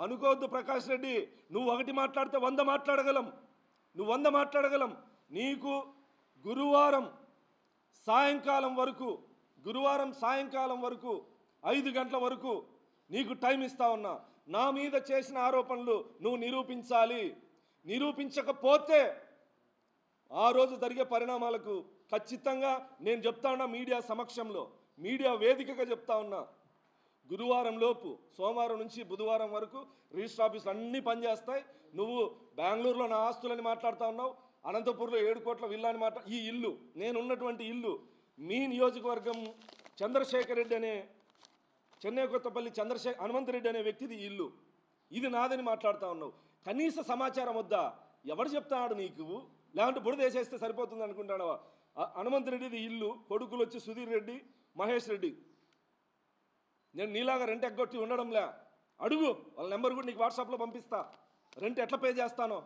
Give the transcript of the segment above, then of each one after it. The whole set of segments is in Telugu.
అనుకోవద్దు ప్రకాష్ రెడ్డి. నువ్వు ఒకటి మాట్లాడితే 100 మాట్లాడగలం. నువ్వు 100 మాట్లాడగలం. నీకు గురువారం సాయంకాలం వరకు 5 గంటల వరకు నీకు టైం ఇస్తా ఉన్నా. నా మీద చేసిన ఆరోపణలు నువ్వు నిరూపించాలి. నిరూపించకపోతే ఆ రోజు జరిగే పరిణామాలకు ఖచ్చితంగా నేను చెప్తా ఉన్నా, మీడియా సమక్షంలో, మీడియా వేదికగా చెప్తా ఉన్నా. గురువారం లోపు, సోమవారం నుంచి బుధవారం వరకు రిజిస్టర్ ఆఫీసులు అన్నీ పనిచేస్తాయి. నువ్వు బెంగళూరులో నా ఆస్తులని మాట్లాడుతూ ఉన్నావు, అనంతపూర్లో 7 కోట్ల విల్లా అని ఈ ఇల్లు, నేనున్నటువంటి ఇల్లు, మీ నియోజకవర్గం చంద్రశేఖర్ రెడ్డి అనే చెన్నై కొత్తపల్లి హనుమంతరెడ్డి అనే వ్యక్తిది ఇల్లు, ఇది నాదని మాట్లాడుతూ ఉన్నావు. కనీస సమాచారం వద్దా? ఎవడు చెప్తాడు నీకు? లేదంటే బురద వేసేస్తే సరిపోతుంది అనుకుంటాడవా? హనుమంతరెడ్డిది ఇల్లు, కొడుకులు వచ్చి సుధీర్ రెడ్డి, మహేష్ రెడ్డి. నేను నీలాగా రెంట్ ఎగ్గొట్టి ఉండడంలే. అడుగు, వాళ్ళ నెంబర్ కూడా నీకు వాట్సాప్లో పంపిస్తా. రెంట్ ఎట్లా పే చేస్తానో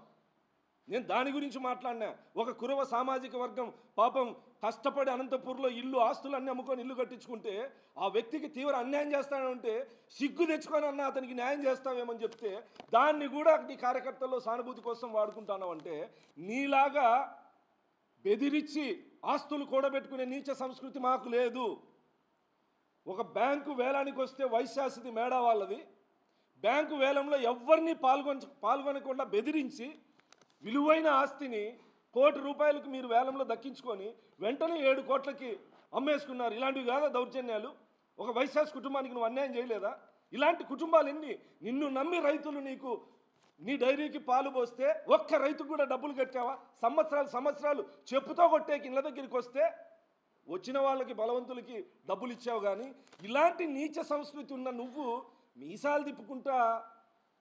నేను దాని గురించి మాట్లాడినా. ఒక కురవ సామాజిక వర్గం పాపం కష్టపడి అనంతపూర్లో ఇల్లు, ఆస్తులు అన్నీ అమ్ముకొని ఇల్లు కట్టించుకుంటే ఆ వ్యక్తికి తీవ్ర అన్యాయం చేస్తానంటే సిగ్గు తెచ్చుకొని అన్న అతనికి న్యాయం చేస్తావేమని చెప్తే దాన్ని కూడా నీ కార్యకర్తల్లో సానుభూతి కోసం వాడుకుంటానంటే నీలాగా బెదిరించి ఆస్తులు కూడబెట్టుకునే నీచ సంస్కృతి మాకు లేదు. ఒక బ్యాంకు వేలానికి వస్తే వైశాసిది మేడా వాళ్ళది. బ్యాంకు వేలంలో ఎవరిని పాల్గొనకుండా బెదిరించి విలువైన ఆస్తిని ₹1 కోటి మీరు వేలంలో దక్కించుకొని వెంటనే 7 కోట్లకి అమ్మేసుకున్నారు. ఇలాంటివి కాదా దౌర్జన్యాలు? ఒక వైశాస్ కుటుంబానికి నువ్వు అన్యాయం చేయలేదా? ఇలాంటి కుటుంబాలు ఎన్ని? నిన్ను నమ్మి రైతులు నీ డైరీకి పాలు పోస్తే ఒక్క రైతుకు కూడా డబ్బులు కట్టావా? సంవత్సరాలు చెప్పుతో కొట్టేకి ఇళ్ళ దగ్గరికి వస్తే వచ్చిన వాళ్ళకి బలవంతులకి డబ్బులు ఇచ్చావు. కానీ ఇలాంటి నీచ సంస్కృతి ఉన్న నువ్వు మీసాలు తిప్పుకుంటా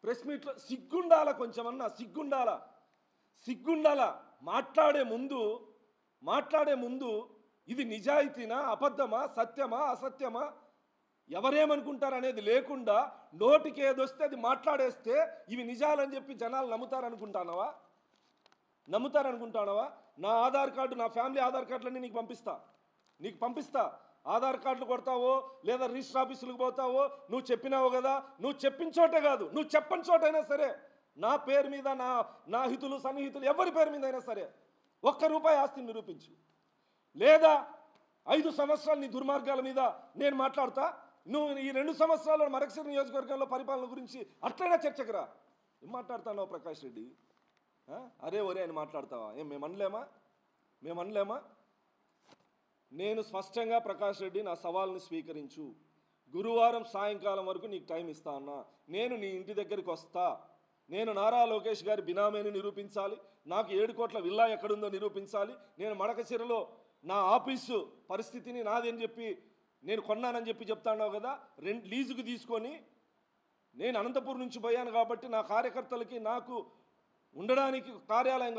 ప్రెస్ మీట్లో సిగ్గుండాల, కొంచెమన్నా సిగ్గుండాల. మాట్లాడే ముందు ఇది నిజాయితీనా, అబద్ధమా, సత్యమా, అసత్యమా, ఎవరేమనుకుంటారు అనేది లేకుండా నోటికి ఏదొస్తే అది మాట్లాడేస్తే ఇవి నిజాలని చెప్పి జనాలు నమ్ముతారనుకుంటానవా? నా ఆధార్ కార్డు, నా ఫ్యామిలీ ఆధార్ కార్డులన్నీ నీకు పంపిస్తా. ఆధార్ కార్డులు కొడతావో లేదా రిజిస్టర్ ఆఫీసులకు పోతావో, నువ్వు చెప్పినావు కదా, నువ్వు చెప్పిన చోటే కాదు, నువ్వు చెప్పని చోటైనా సరే నా పేరు మీద, నా హితులు సన్నిహితులు ఎవరి పేరు మీద అయినా సరే ₹1 ఆస్తిని నిరూపించు. లేదా 5 సంవత్సరాలు నీ దుర్మార్గాల మీద నేను మాట్లాడతా. నువ్వు ఈ 2 సంవత్సరాల్లో మరకసిరి నియోజకవర్గంలో పరిపాలన గురించి అట్లనే చర్చకు రా. ఏం మాట్లాడుతున్నావు ప్రకాష్ రెడ్డి? అరే ఒరే అని మాట్లాడతావా? మేము అనలేమా? నేను స్పష్టంగా ప్రకాష్ రెడ్డి నా సవాల్ని స్వీకరించు. గురువారం సాయంకాలం వరకు నీకు టైం ఇస్తా అన్నా. నేను నీ ఇంటి దగ్గరికి వస్తా. నేను నారా లోకేష్ గారి బినామీని నిరూపించాలి. నాకు 7 కోట్ల విల్లా ఎక్కడుందో నిరూపించాలి. నేను మడకసిరలో నా ఆఫీసు పరిస్థితిని నాది అని చెప్పి నేను కొన్నానని చెప్తాను కదా, లీజుకు తీసుకొని నేను అనంతపూర్ నుంచి పోయాను కాబట్టి నా కార్యకర్తలకి నాకు ఉండడానికి కార్యాలయం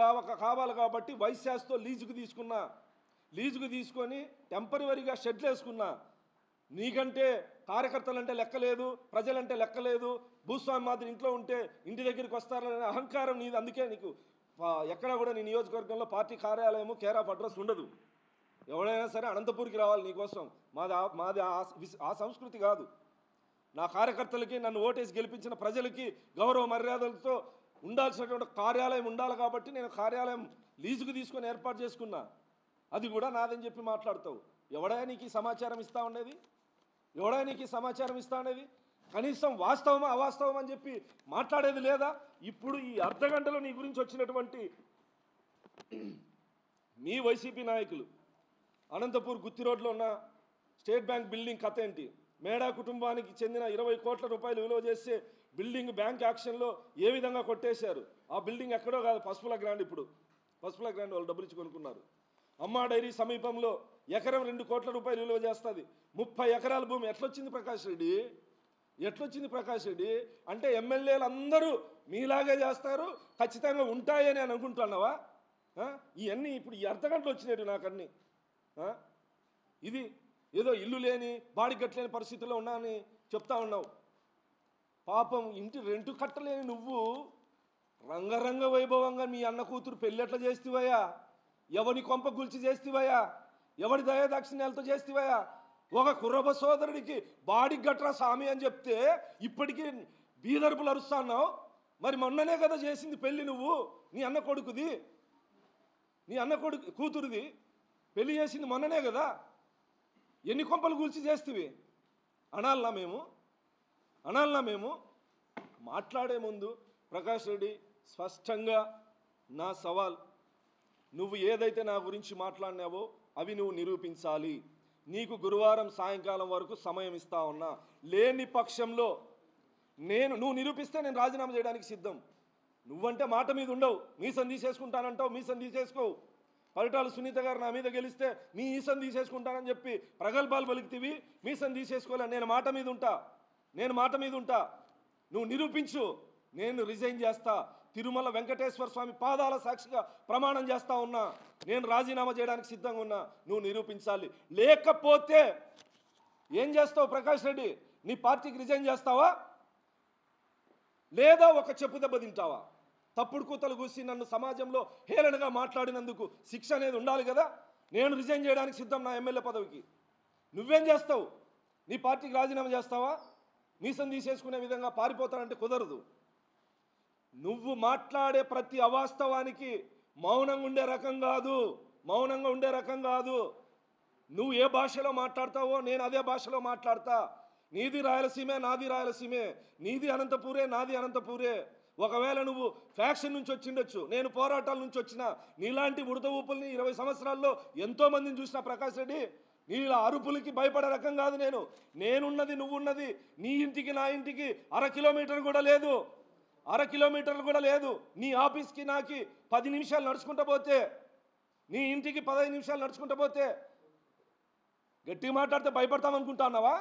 కావాలి కాబట్టి వైశాస్తో లీజుకు తీసుకొని టెంపరీగా షెడ్లు వేసుకున్నా. నీకంటే కార్యకర్తలంటే లెక్కలేదు, ప్రజలంటే లెక్కలేదు, భూస్వామి మాదిరి ఇంట్లో ఉంటే ఇంటి దగ్గరికి వస్తారనే అహంకారం నీది. అందుకే నీకు ఎక్కడా కూడా నీ నియోజకవర్గంలో పార్టీ కార్యాలయము, కేర్ ఆఫ్ అడ్రస్ ఉండదు. ఎవడైనా సరే అనంతపూర్కి రావాలి నీకోసం. మాది ఆ సంస్కృతి కాదు. నా కార్యకర్తలకి, నన్ను ఓటేసి గెలిపించిన ప్రజలకి గౌరవ మర్యాదలతో ఉండాల్సినటువంటి కార్యాలయం ఉండాలి కాబట్టి నేను కార్యాలయం లీజుకు తీసుకొని ఏర్పాటు చేసుకున్నా. అది కూడా నాదని చెప్పి మాట్లాడతావు. ఎవడైనా నీకు సమాచారం ఇస్తా ఉండేది? కనీసం వాస్తవమా అవాస్తవం అని చెప్పి మాట్లాడేది లేదా? ఇప్పుడు ఈ అర్ధగంటలో నీ గురించి వచ్చినటువంటి మీ వైసీపీ నాయకులు అనంతపూర్ గుత్తి రోడ్లో ఉన్న స్టేట్ బ్యాంక్ బిల్డింగ్ కథ ఏంటి? మేడా కుటుంబానికి చెందిన 20 కోట్ల రూపాయలు విలువ చేసే బిల్డింగ్ బ్యాంక్ యాక్షన్లో ఏ విధంగా కొట్టేశారు? ఆ బిల్డింగ్ ఎక్కడో కాదు, పసుపుల గ్రాండ్. ఇప్పుడు పసుపుల గ్రాండ్ వాళ్ళు డబ్బులు ఇచ్చి కొనుక్కున్నారు. అమ్మా డైరీ సమీపంలో ఎకరం 2 కోట్ల రూపాయలు విలువ చేస్తుంది. 30 ఎకరాల భూమి ఎట్లొచ్చింది ప్రకాష్ రెడ్డి? అంటే ఎమ్మెల్యేలు అందరూ మీలాగే చేస్తారు, ఖచ్చితంగా ఉంటాయని అని అనుకుంటున్నావా? ఇవన్నీ ఇప్పుడు ఈ అర్ధగంటలు వచ్చినట్టు నాకన్నీ. ఇది ఏదో ఇల్లు లేని, బాడీ కట్టలేని పరిస్థితుల్లో ఉన్నానని చెప్తా ఉన్నావు. పాపం ఇంటి రెంటు కట్టలేని నువ్వు రంగరంగ వైభవంగా మీ అన్న కూతురు పెళ్ళెట్లా చేస్తావయ్యా? ఎవని కొంప గుల్చి చేస్తావయ్యా? ఎవడి దయాదాక్షిణ్యాలతో చేస్తావయ్యా? ఒక కుర్రబ సోదరుడికి బాడీ గట్రా స్వామి అని చెప్తే ఇప్పటికీ బీదర్పులు అరుస్తా అన్నావు. మరి మొన్ననే కదా చేసింది పెళ్ళి నువ్వు, నీ అన్న కొడుకుది, నీ అన్న కొడుకు కూతురుది పెళ్లి చేసింది మొన్ననే కదా. ఎన్ని కొంపలు కూల్చి చేస్తేవి అనాలనా మేము? మాట్లాడే ముందు ప్రకాష్ రెడ్డి స్పష్టంగా నా సవాల్, నువ్వు ఏదైతే నా గురించి మాట్లాడినావో అవి నువ్వు నిరూపించాలి. నీకు గురువారం సాయంకాలం వరకు సమయం ఇస్తా ఉన్నా. లేని పక్షంలో నువ్వు నిరూపిస్తే నేను రాజీనామా చేయడానికి సిద్ధం. నువ్వంటే మాట మీద ఉండవు, మీసం తీసేసుకుంటానంటావు, మీసం తీసేసుకోవు. పరిటాల సునీత గారు నా మీద గెలిస్తే మీ ఈసం తీసేసుకుంటానని చెప్పి ప్రగల్భాలు పలుకుతీవి, మీసం తీసేసుకోలే. నేను మాట మీద ఉంటా. నువ్వు నిరూపించు, నేను రిజైన్ చేస్తా. తిరుమల వెంకటేశ్వర స్వామి పాదాల సాక్షిగా ప్రమాణం చేస్తా ఉన్నా, నేను రాజీనామా చేయడానికి సిద్ధంగా ఉన్నా. నువ్వు నిరూపించాలి. లేకపోతే ఏం చేస్తావు ప్రకాష్ రెడ్డి? నీ పార్టీకి రిజైన్ చేస్తావా, లేదా ఒక చెప్పు దెబ్బ తింటావా? తప్పుడు కూతలు కూసి నన్ను సమాజంలో హేళనగా మాట్లాడినందుకు శిక్ష అనేది ఉండాలి కదా. నేను రిజైన్ చేయడానికి సిద్ధం నా ఎమ్మెల్యే పదవికి. నువ్వేం చేస్తావు? నీ పార్టీకి రాజీనామా చేస్తావా? మీసం తీసేసుకునే విధంగా పారిపోతానంటే కుదరదు. నువ్వు మాట్లాడే ప్రతి అవాస్తవానికి మౌనంగా ఉండే రకం కాదు. నువ్వు ఏ భాషలో మాట్లాడతావో నేను అదే భాషలో మాట్లాడతా. నీది రాయలసీమే, నాది రాయలసీమే. నీది అనంతపూరే, నాది అనంతపూరే. ఒకవేళ నువ్వు ఫ్యాక్షన్ నుంచి వచ్చిండొచ్చు, నేను పోరాటాల నుంచి వచ్చిన. నీలాంటి ఉడత ఊపుల్ని 20 సంవత్సరాల్లో ఎంతో మందిని చూసిన ప్రకాష్ రెడ్డి. నీలా అరుపులకి భయపడే రకం కాదు నేనున్నది నువ్వున్నది నీ ఇంటికి నా ఇంటికి 1/2 కిలోమీటర్ కూడా లేదు. నీ ఆఫీస్కి నాకి 10 నిమిషాలు నడుచుకుంటూ పోతే, నీ ఇంటికి 15 నిమిషాలు నడుచుకుంటూ పోతే గట్టిగా మాట్లాడితే భయపడతామనుకుంటున్నావా?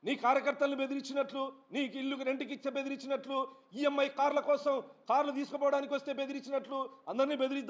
నీ కార్యకర్తలను బెదిరించినట్లు, నీకు ఇల్లు రెంట్కి ఇచ్చే బెదిరించినట్లు, ఈఎంఐ కార్ల కోసం కార్లు తీసుకుపోవడానికి వస్తే బెదిరించినట్లు అందరినీ బెదిరిద్దాం